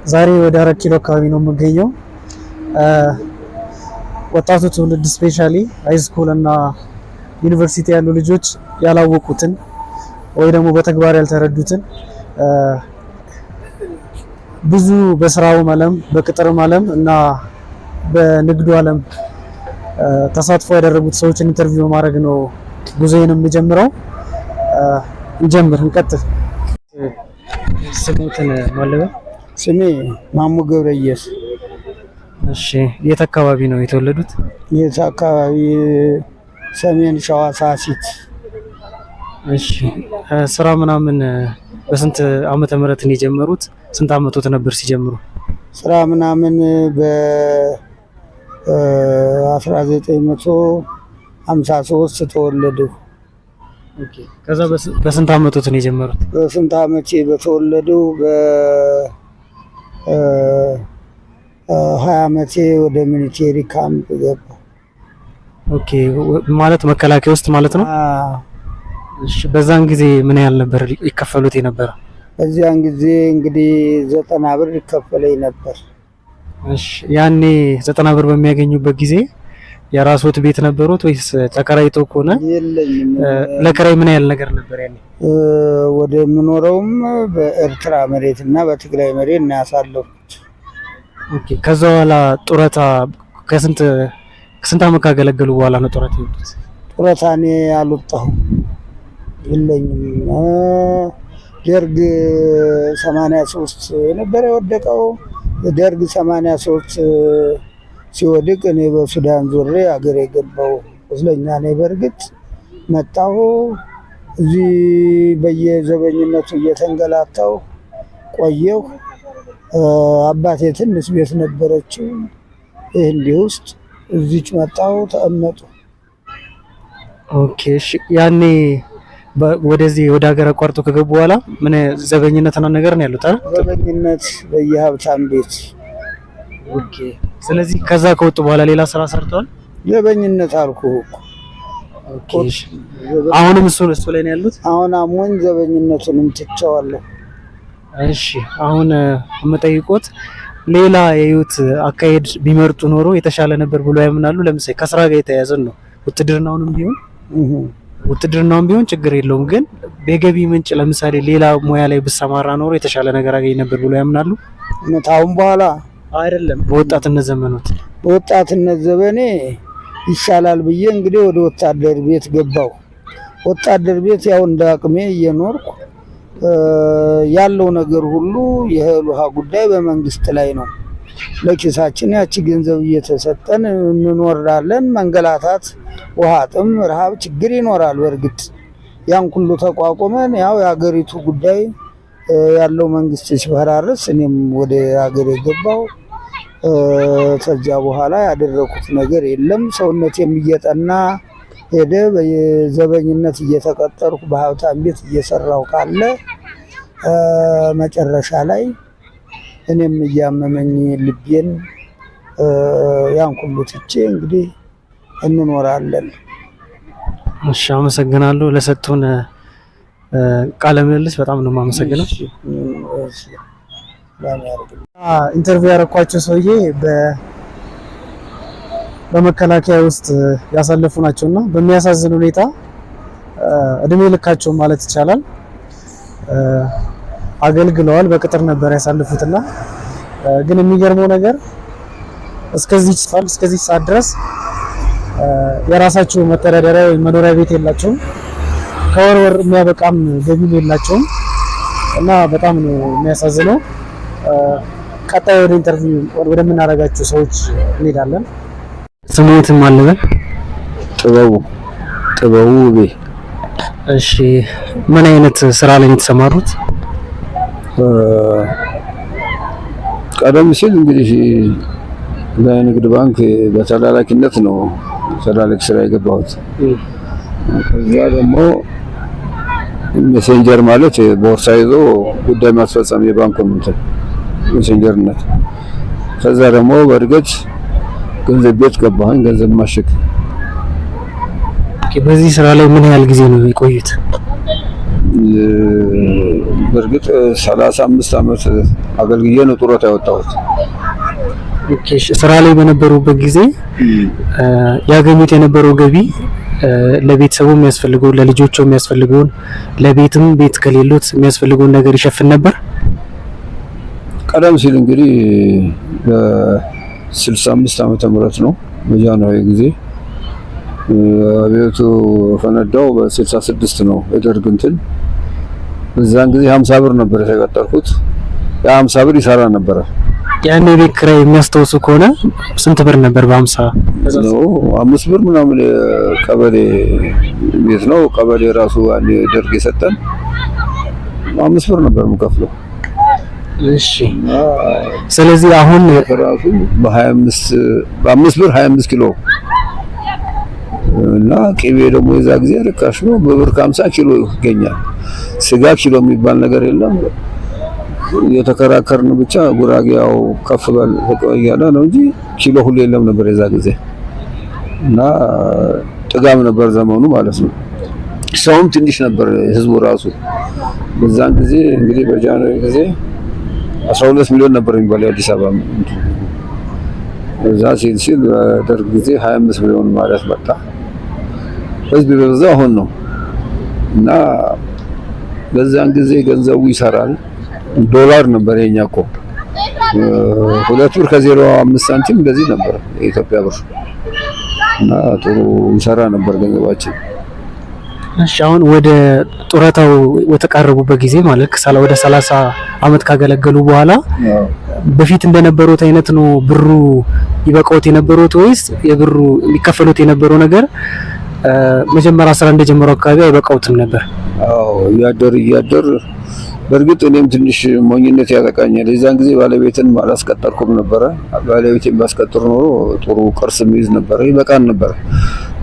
ዛሬ ወደ 4 ኪሎ አካባቢ ነው የምገኘው። ወጣቱ ትውልድ ስፔሻሊ ሃይስኩል እና ዩኒቨርሲቲ ያሉ ልጆች ያላወቁትን ወይ ደግሞ በተግባር ያልተረዱትን ብዙ በስራው ዓለም በቅጥርም ዓለም እና በንግዱ ዓለም ተሳትፎ ያደረጉት ሰዎችን ኢንተርቪው ማድረግ ነው ጉዞዬንም የጀምረው። እንቀጥል። ስሙትን ማለበ ስሜ ማሙ ገብረየስ። እሺ፣ የት አካባቢ ነው የተወለዱት? የት አካባቢ? ሰሜን ሸዋ ሳሲት። እሺ፣ ስራ ምናምን በስንት ዓመተ ምህረት ነው የጀመሩት? ስንት ዓመቶት ነበር ሲጀምሩ? ስራ ምናምን በ1953 ተወለድሁ። ኦኬ። ከዛ በስንት ዓመቶት ነው የጀመሩት? በስንት ዓመቴ በተወለድሁ በ20 ዓመቴ ወደ ሚሊቴሪ ካምፕ ገባሁ። ኦኬ፣ ማለት መከላከያ ውስጥ ማለት ነው? እሺ። በዛን ጊዜ ምን ያህል ነበር ይከፈሉት የነበረ? በዚያን ጊዜ እንግዲህ 90 ብር ይከፈለኝ ነበር። እሺ። ያኔ 90 ብር በሚያገኙበት ጊዜ የራስዎት ቤት ነበሩት ወይስ ተከራይተው ከሆነ? የለኝም። ለከራይ ምን ያህል ነገር ነበር ያኔ? ወደ የምኖረውም በኤርትራ መሬት እና በትግራይ መሬት ነው ያሳለፍኩት። ኦኬ። ከዛ በኋላ ጡረታ ከስንት ዓመት ካገለገሉ በኋላ ነው ጡረታ የወጡት? ጡረታ እኔ አልወጣሁም፣ የለኝም። ደርግ 83 ነበር የወደቀው። ደርግ 83 ሲወድቅ እኔ በሱዳን ዞሬ አገር የገባው ቁስለኛ ነኝ። በእርግጥ መጣሁ እዚህ በየዘበኝነቱ እየተንገላታው ቆየሁ። አባቴ ትንሽ ቤት ነበረችው ይህ እንዲህ ውስጥ እዚች መጣሁ ተቀመጡ። ኦኬ። እሺ። ያኔ ወደዚህ ወደ ሀገር አቋርጦ ከገቡ በኋላ ምን ዘበኝነትና ነገር ነው ያሉት አይደል? ዘበኝነት በየሀብታም ቤት። ኦኬ። ስለዚህ ከዛ ከወጡ በኋላ ሌላ ስራ ሰርተዋል? ዘበኝነት አልኩህ እኮ። ኦኬ። አሁንም እሱ ላይ ነው ያሉት? አሁን አሞኝ ዘበኝነቱንም ትቼዋለሁ። እሺ። አሁን የምጠይቆት ሌላ የህይወት አካሄድ ቢመርጡ ኖሮ የተሻለ ነበር ብሎ ያምናሉ? ለምሳሌ ከስራ ጋር የተያያዘ ነው። ውትድርናውም ቢሆን ችግር የለውም፣ ግን በገቢ ምንጭ ለምሳሌ ሌላ ሙያ ላይ ብሰማራ ኖሮ የተሻለ ነገር አገኝ ነበር ብሎ ያምናሉ? አሁን በኋላ አይደለም፣ በወጣትነት ዘመኖት። በወጣትነት ዘመኔ ይሻላል ብዬ እንግዲህ ወደ ወታደር ቤት ገባው። ወታደር ቤት ያው እንደ አቅሜ እየኖርኩ ያለው ነገር ሁሉ የእህል ውሃ ጉዳይ በመንግስት ላይ ነው። ለኪሳችን ያቺ ገንዘብ እየተሰጠን እንኖራለን። መንገላታት፣ ውሃ ጥም፣ ረሃብ፣ ችግር ይኖራል። በእርግጥ ያን ሁሉ ተቋቁመን ያው የሀገሪቱ ጉዳይ ያለው መንግስት ሲፈራርስ እኔም ወደ ሀገር የገባው። ከዚያ በኋላ ያደረኩት ነገር የለም። ሰውነቴም እየጠና ሄደ። በዘበኝነት እየተቀጠርኩ በሀብታም ቤት እየሰራሁ ካለ መጨረሻ ላይ እኔም እያመመኝ ልቤን ያን ሁሉ ትቼ እንግዲህ እንኖራለን። እሺ፣ አመሰግናለሁ ለሰጡን ቃለ ምልልስ በጣም ነው የማመሰግነው። ኢንተርቪው ያደረኳቸው ሰውዬ በመከላከያ ውስጥ ያሳለፉ ናቸውና በሚያሳዝን ሁኔታ እድሜ ልካቸው ማለት ይቻላል አገልግለዋል። በቅጥር ነበር ያሳለፉትና ግን የሚገርመው ነገር እስከዚህ ሰዓት ድረስ የራሳቸው መተዳደሪያ ወይ መኖሪያ ቤት የላቸውም። ከወር የሚያበቃም ገቢ የላቸውም እና በጣም ነው የሚያሳዝነው። ቀጣይ ወደ ኢንተርቪው ወደምናደርጋቸው ሰዎች እንሄዳለን። ስሙትም አለበ? ጥበቡ ቤ። እሺ፣ ምን አይነት ስራ ላይ የተሰማሩት? ቀደም ሲል እንግዲህ በንግድ ባንክ በተላላኪነት ነው ተላላኪ ስራ የገባሁት። ከዛ ደግሞ ሜሴንጀር ማለት ቦርሳ ይዞ ጉዳይ ማስፈጸም የባንኩን ሜሴንጀርነት። ከዛ ደግሞ በእርግጥ ገንዘብ ቤት ገባሁኝ፣ ገንዘብ ማሸግ። በዚህ ስራ ላይ ምን ያህል ጊዜ ነው የቆዩት? በርግጥ 35 ዓመት አገልግዬ ነው ጡረታ የወጣሁት። ኦኬ ስራ ላይ በነበሩበት ጊዜ ያገኙት የነበረው ገቢ ለቤተሰቡ የሚያስፈልገው ለልጆቹ የሚያስፈልገውን ለቤትም ቤት ከሌሎት የሚያስፈልገውን ነገር ይሸፍን ነበር? ቀደም ሲል እንግዲህ በ65 ዓመተ ምህረት ነው በጃንሆይ ጊዜ አብዮቱ ፈነዳው። በ66 ነው የደርግ እንትን። በዛን ጊዜ 50 ብር ነበር የተቀጠርኩት። ያ 50 ብር ይሰራ ነበር። ያኔ ቤት ኪራይ የሚያስታውሱ ከሆነ ስንት ብር ነበር? በ50 ነው 5 ብር ምናምን ቀበሌ ቤት ነው። ቀበሌ ራሱ ያኔ ደርግ የሰጠን 5 ብር ነበር የምከፍለው። እሺ ስለዚህ አሁን ራሱ በ5 ብር 25 ኪሎ እና ቅቤ ደግሞ የዛ ጊዜ ርካሽ ነው። በብር 50 ኪሎ ይገኛል። ስጋ ኪሎ የሚባል ነገር የለም። የተከራከርን ብቻ ጉራጌያው ከፍ በል እያለ ነው እንጂ ኪሎ ሁሉ የለም ነበር የዛ ጊዜ። እና ጥጋም ነበር ዘመኑ ማለት ነው። ሰውም ትንሽ ነበር ህዝቡ ራሱ። በዛን ጊዜ እንግዲህ በጃንሆይ ጊዜ 12 ሚሊዮን ነበር የሚባለው አዲስ አበባ። እዛ ሲል በደርግ ጊዜ 25 ሚሊዮን ማለት መጣ። ህዝብ በዛ አሁን ነው። እና በዛን ጊዜ ገንዘቡ ይሰራል። ዶላር ነበር የኛ እኮ 2 ብር ከ05 ሳንቲም እንደዚህ ነበር የኢትዮጵያ ብር። እና ጥሩ ይሰራ ነበር ገንዘባችን። እሺ አሁን ወደ ጡረታው የተቃረቡበት ጊዜ ማለት ወደ 30 አመት ካገለገሉ በኋላ በፊት እንደነበሩት አይነት ነው ብሩ ይበቃውት የነበሩት ወይስ የብሩ የሚከፈሉት የነበረው ነገር መጀመሪያ ስራ እንደጀመረው አካባቢ አይበቃውትም ነበር? አዎ እያደር በርግጥ እኔም ትንሽ ሞኝነት ያጠቃኛል። የዛን ጊዜ ባለቤትን አላስቀጠርኩም ነበረ። ባለቤቴን ባስቀጥር ኖሮ ጥሩ ቅርስ የሚይዝ ነበር፣ ይበቃን ነበር።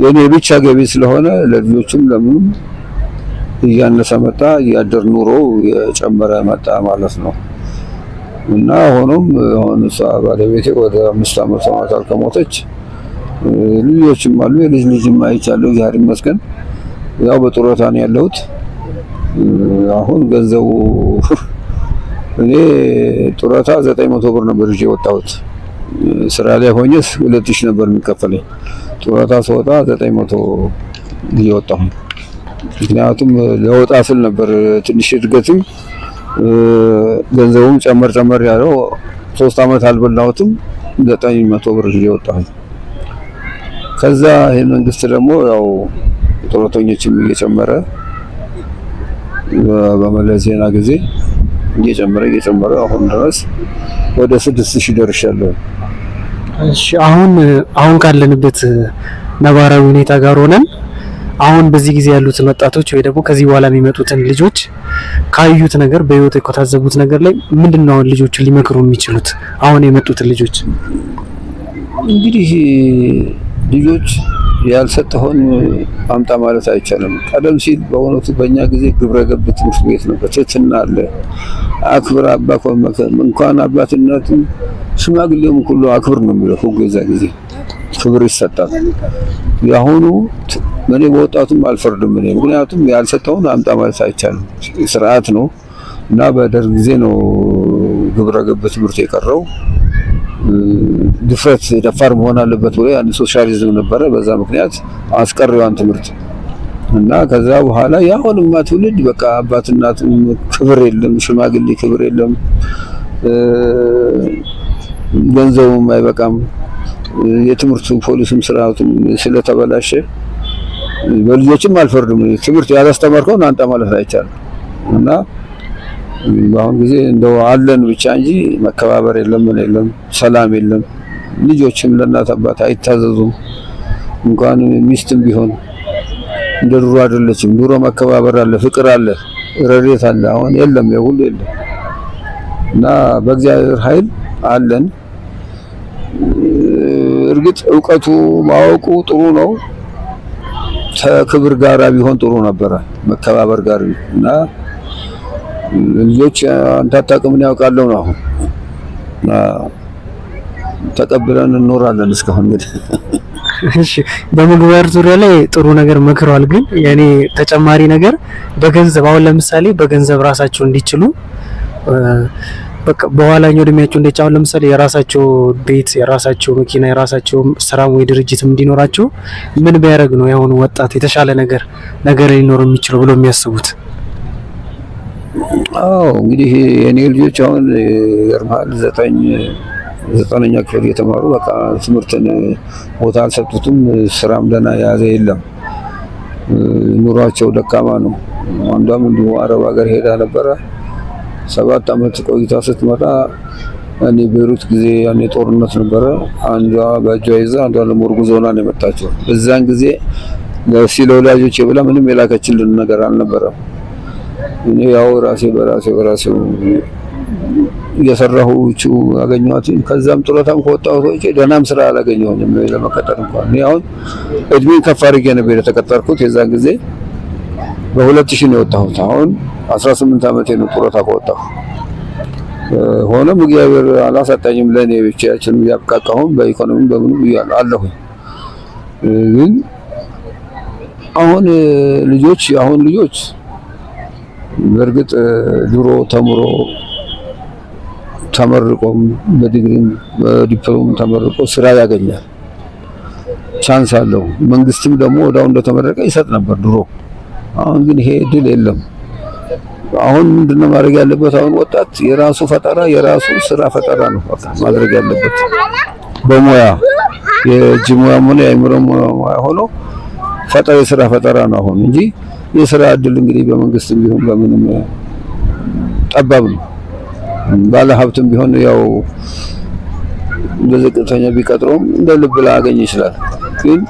የኔ ብቻ ገቢ ስለሆነ ለልጆችም ለምንም እያነሰ መጣ። እያደር ኑሮ የጨመረ መጣ ማለት ነው። እና ሆኖም አሁን እሷ ባለቤቴ ወደ 5 ዓመት ሆኗታል ከሞተች። ልጆችም አሉ፣ የልጅ ልጅም አይቻለሁ እግዚአብሔር ይመስገን። ያው በጡረታ ነው ያለሁት። አሁን ገንዘቡ እኔ ጡረታ 900 ብር ነበር ይዤ ወጣሁት። ስራ ላይ ሆኜስ 2000 ነበር የሚከፈለኝ። ጡረታ ስወጣ 900 ይዤ ወጣሁ። ምክንያቱም ለወጣ ስል ነበር ትንሽ እድገትም ገንዘቡም ጨመር ያለው 3 አመት አልበላሁትም። 900 ብር ይዤ ወጣሁ። ከዛ ይሄ መንግስት ደግሞ ያው ጡረተኞችም እየጨመረ በመለስ ዜና ጊዜ እየጨመረ አሁን ድረስ ወደ 6000 ደርሻለሁ። እሺ አሁን ካለንበት ነባራዊ ሁኔታ ጋር ሆነን አሁን በዚህ ጊዜ ያሉትን ወጣቶች ወይ ደግሞ ከዚህ በኋላ የሚመጡትን ልጆች ካዩት ነገር በህይወት ከታዘቡት ነገር ላይ ምንድነው አሁን ልጆችን ሊመክሩ የሚችሉት? አሁን የመጡትን ልጆች እንግዲህ ልጆች ያልሰጠውን አምጣ ማለት አይቻልም። ቀደም ሲል በእውነቱ በእኛ ጊዜ ግብረ ገብ ትምህርት ቤት ነበር። ትህትና አለ። አክብር አባ ኮመከ እንኳን አባትነቱን ሽማግሌውም ሁሉ አክብር ነው የሚለው ሁሉ የዛ ጊዜ ክብር ይሰጣል። ያሁኑ እኔ በወጣቱም አልፈርድም። ምክንያቱም ያልሰጠውን አምጣ ማለት አይቻልም። ስርዓት ነው እና በደርግ ጊዜ ነው ግብረ ገብ ትምህርት የቀረው። ድፍረት ደፋር መሆን አለበት ብሎ ያን ሶሻሊዝም ነበረ። በዛ ምክንያት አስቀረዋን ትምህርት እና ከዛ በኋላ ያሁንማ ትውልድ በቃ አባትናቱ ክብር የለም፣ ሽማግሌ ክብር የለም፣ ገንዘቡም አይበቃም። የትምህርቱ ፖሊስም ስርዓቱም ስለተበላሸ በልጆችም አልፈርድም። ትምህርት ያላስተማርከውን አንተ ማለት አይቻልም እና በአሁን ጊዜ እንደው አለን ብቻ እንጂ መከባበር የለም፣ ምን የለም፣ ሰላም የለም። ልጆችም ለእናት አባት አይታዘዙም። እንኳን ሚስትም ቢሆን እንደ ድሮ አይደለችም። ድሮ መከባበር አለ፣ ፍቅር አለ፣ ረድኤት አለ። አሁን የለም፣ ሁሉ የለም እና በእግዚአብሔር ኃይል አለን። እርግጥ ዕውቀቱ ማወቁ ጥሩ ነው። ከክብር ጋር ቢሆን ጥሩ ነበረ፣ መከባበር ጋር እና ልጆች አንተ አታውቅም ያውቃለሁ ነው አሁን ተቀብለን እንኖራለን እስካሁን እንግዲህ እሺ በምግባር ዙሪያ ላይ ጥሩ ነገር መክረዋል። ግን የኔ ተጨማሪ ነገር በገንዘብ አሁን ለምሳሌ በገንዘብ ራሳቸው እንዲችሉ በቃ በኋላኛው እድሜያቸው እንደቻው ለምሳሌ የራሳቸው ቤት፣ የራሳቸው መኪና፣ የራሳቸው ስራ ወይ ድርጅትም እንዲኖራቸው ምን ቢያደርግ ነው ያሁኑ ወጣት የተሻለ ነገር ሊኖር የሚችለው ብሎ የሚያስቡት? አዎ እንግዲህ የኔ ልጆች አሁን ይገርምሃል 9ኛ ክፍል የተማሩ በቃ ትምህርትን ቦታ አልሰጡትም። ስራም ደህና የያዘ የለም። ኑሯቸው ደካማ ነው። አንዷም እንዲሁ አረብ ሀገር ሄዳ ነበረ 7 አመት ቆይታ ስትመጣ እኔ ቤሩት ጊዜ ያኔ ጦርነት ነበረ። አንዷ በእጇ ይዛ አንዷ ለሞርጉዝ ሆና ነው የመጣችው። በዛን ጊዜ ለወላጆቼ ብላ ምንም የላከችልን ነገር አልነበረም። እኔ ያው ራሴ በራሴ እየሰራሁ አገኘኋት። ከዛም ጡረታም ከወጣሁ ወጪ ደህናም ስራ አላገኘሁም ለመቀጠር እንኳን። እኔ አሁን እድሜን ከፍ አድርጌ ነበር የተቀጠርኩት። የዛን ጊዜ በ2000 ነው የወጣሁት። አሁን 18 አመቴ ነው ጡረታ ከወጣሁ። ሆኖም እግዚአብሔር አላሳጣኝም። ለኔ ብቻችን ያብቃቃሁም በኢኮኖሚ በምንም አለሁ። ግን አሁን ልጆች በእርግጥ ድሮ ተመርቆም በዲግሪም በዲፕሎም ተመርቆ ስራ ያገኛል፣ ቻንስ አለው። መንግስትም ደግሞ ወዳው እንደተመረቀ ይሰጥ ነበር ድሮ። አሁን ግን ይሄ እድል የለም። አሁን ምንድነው ማድረግ ያለበት? አሁን ወጣት የራሱ ፈጠራ የራሱ ስራ ፈጠራ ነው ማድረግ ያለበት። በሙያ የእጅ ሙያም ሆነ የአእምሮ ሙያ ሆኖ የስራ ፈጠራ ነው አሁን እንጂ የስራ እድል እንግዲህ በመንግስትም ቢሆን በምንም ጠባብ ነው። ባለ ሀብትም ቢሆን ያው በዝቅተኛ ቢቀጥረውም እንደ ልብ ላያገኝ ይችላል። ግን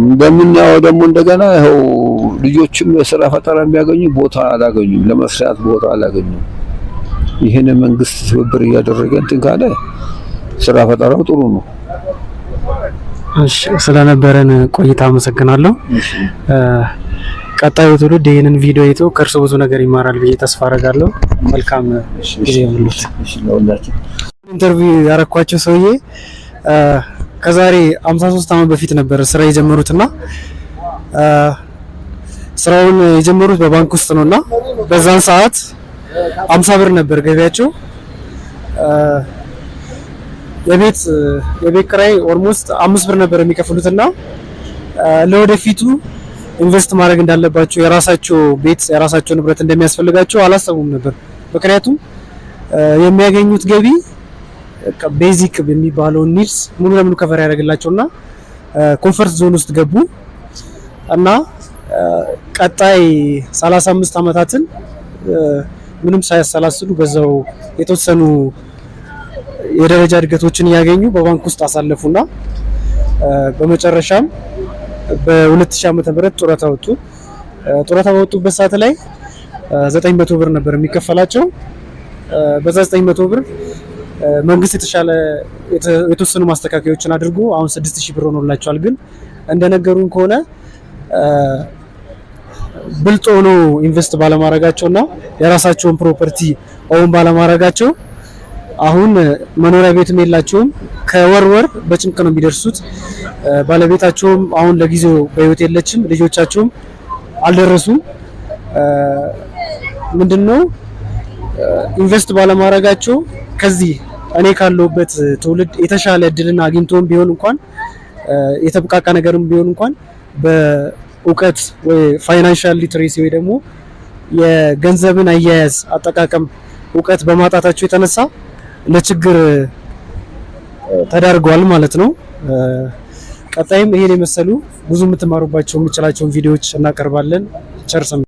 እንደምናየው ደግሞ እንደገና ይኸው ልጆችም የስራ ፈጠራ የሚያገኙ ቦታ አላገኙም፣ ለመስራት ቦታ አላገኙም። ይሄን መንግስት ትብብር እያደረገ እንትን ካለ ስራ ፈጠራው ጥሩ ነው። እሺ ስለነበረን ቆይታ አመሰግናለሁ። ቀጣዩ ትውልድ ይሄንን ቪዲዮ አይቶ ከእርሱ ብዙ ነገር ይማራል ብዬ ተስፋ አደርጋለሁ። መልካም ጊዜ ይሁንልዎት። ኢንተርቪው ያረኳቸው ሰውዬ ከዛሬ 53 አመት በፊት ነበር ስራ የጀመሩትና ስራውን የጀመሩት በባንክ ውስጥ ነውና በዛን ሰዓት 50 ብር ነበር ገቢያቸው። የቤት ኪራይ ኦልሞስት 5 ብር ነበር የሚከፍሉትና ለወደፊቱ ኢንቨስት ማድረግ እንዳለባቸው የራሳቸው ቤት የራሳቸው ንብረት እንደሚያስፈልጋቸው አላሰቡም ነበር። ምክንያቱም የሚያገኙት ገቢ ቤዚክ የሚባለው ኒድስ ሙሉ ለሙሉ ከቨር ያደርግላቸውና ኮምፈርት ዞን ውስጥ ገቡ እና ቀጣይ 35 አመታትን ምንም ሳያሰላስሉ በዛው የተወሰኑ የደረጃ እድገቶችን ያገኙ በባንክ ውስጥ አሳለፉና በመጨረሻም በ2000 ዓመተ ምህረት ጡረታ ወጡ። ጡረታ በወጡበት ሰዓት ላይ 900 ብር ነበር የሚከፈላቸው። በዛ 900 ብር መንግስት የተወሰኑ ማስተካከያዎችን አድርጎ አሁን 6000 ብር ሆኖላቸዋል። ግን እንደነገሩን ከሆነ ብልጥ ሆኖ ኢንቨስት ባለማድረጋቸውና የራሳቸውን ፕሮፐርቲ ኦን ባለማድረጋቸው አሁን መኖሪያ ቤትም የላቸውም። ከወር በጭንቅ ነው የሚደርሱት። ባለቤታቸውም አሁን ለጊዜው በህይወት የለችም። ልጆቻቸውም አልደረሱም። ምንድነው ኢንቨስት ባለማድረጋቸው ከዚህ እኔ ካለሁበት ትውልድ የተሻለ እድልና አግኝቶም ቢሆን እንኳን የተብቃቃ ነገርም ቢሆን እንኳን በእውቀት ወይ ፋይናንሻል ሊትሬሲ ወይ ደግሞ የገንዘብን አያያዝ አጠቃቀም እውቀት በማጣታቸው የተነሳ ለችግር ተዳርገዋል ማለት ነው። ቀጣይም ይሄን የመሰሉ ብዙ የምትማሩባቸው የምችላቸውን ቪዲዮዎች እናቀርባለን። ቸር